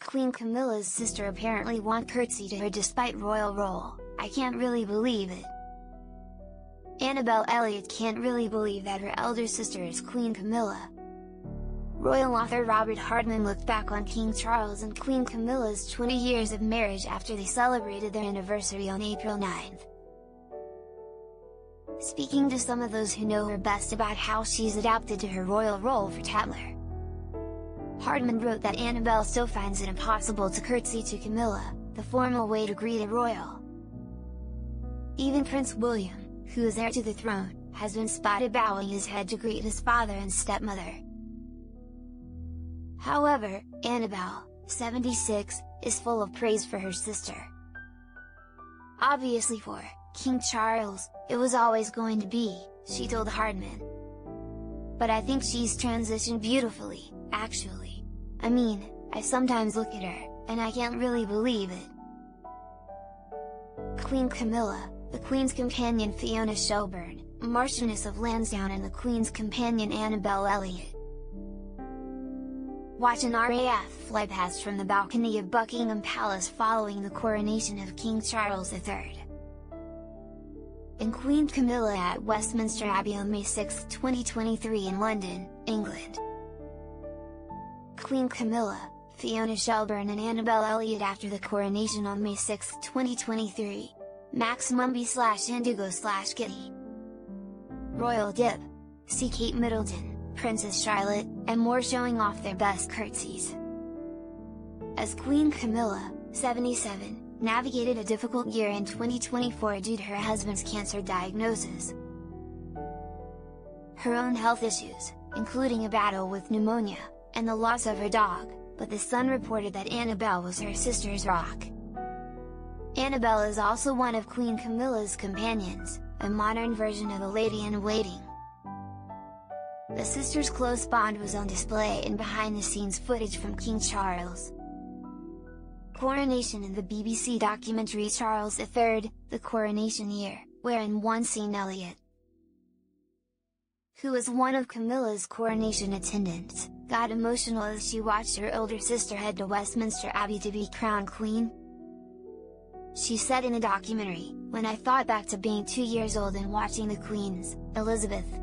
Queen Camilla's sister apparently wants Curtsy to her despite royal role. I can't really believe it. Annabelle Elliott can't really believe that her elder sister is Queen Camilla. Royal author Robert Hardman looked back on King Charles and Queen Camilla's 20 years of marriage after they celebrated their anniversary on April 9th. Speaking to some of those who know her best about how she's adapted to her royal role for Tatler, Hardman wrote that Annabelle still finds it impossible to curtsy to Camilla, the formal way to greet a royal. Even Prince William, who is heir to the throne, has been spotted bowing his head to greet his father and stepmother. However, Annabelle, 76, is full of praise for her sister. Obviously for King Charles, it was always going to be, she told Hardman. But I think she's transitioned beautifully, actually. I mean, I sometimes look at her, and I can't really believe it. Queen Camilla, the Queen's companion Fiona Shelburne, Marchioness of Lansdowne and the Queen's companion Annabelle Elliott. Watch an RAF fly past from the balcony of Buckingham Palace following the coronation of King Charles III. And Queen Camilla at Westminster Abbey on May 6, 2023 in London, England. Queen Camilla, Fiona Shelburne and Annabelle Elliott after the coronation on May 6, 2023, MaxMumby/Indigo/Getty. Royal Dip. See Kate Middleton, Princess Charlotte, and more showing off their best curtsies. As Queen Camilla, 77, navigated a difficult year in 2024 due to her husband's cancer diagnosis, her own health issues, including a battle with pneumonia, and the loss of her dog, but The Sun reported that Annabelle was her sister's rock. Annabelle is also one of Queen Camilla's companions, a modern version of a lady-in-waiting. The sisters' close bond was on display in behind-the-scenes footage from King Charles' coronation in the BBC documentary Charles III, The Coronation Year, where in one scene Elliott, who was one of Camilla's coronation attendants, got emotional as she watched her older sister head to Westminster Abbey to be crowned queen. She said in the documentary, "When I thought back to being 2 years old and watching the Queen's, Elizabeth,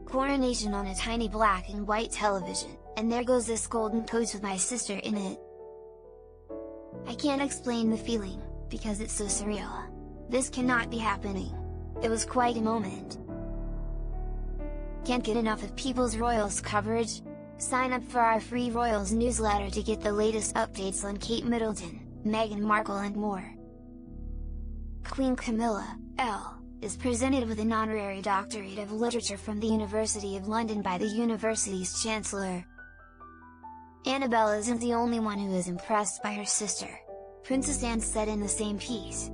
coronation on a tiny black and white television, and there goes this golden coach with my sister in it. I can't explain the feeling, because it's so surreal. This cannot be happening. It was quite a moment. Can't get enough of People's Royals coverage? Sign up for our free Royals newsletter to get the latest updates on Kate Middleton, Meghan Markle and more." Queen Camilla, L., is presented with an honorary doctorate of literature from the University of London by the university's chancellor. Annabelle isn't the only one who is impressed by her sister, Princess Anne said in the same piece.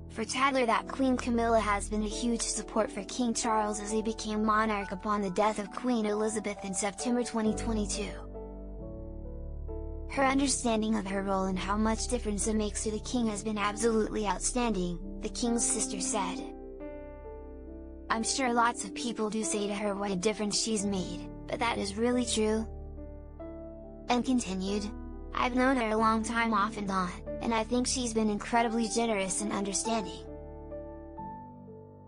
For Tatler, that Queen Camilla has been a huge support for King Charles as he became monarch upon the death of Queen Elizabeth in September 2022. Her understanding of her role and how much difference it makes to the king has been absolutely outstanding, the king's sister said. "I'm sure lots of people do say to her what a difference she's made, but that is really true." And continued, "I've known her a long time off and on, and I think she's been incredibly generous and understanding.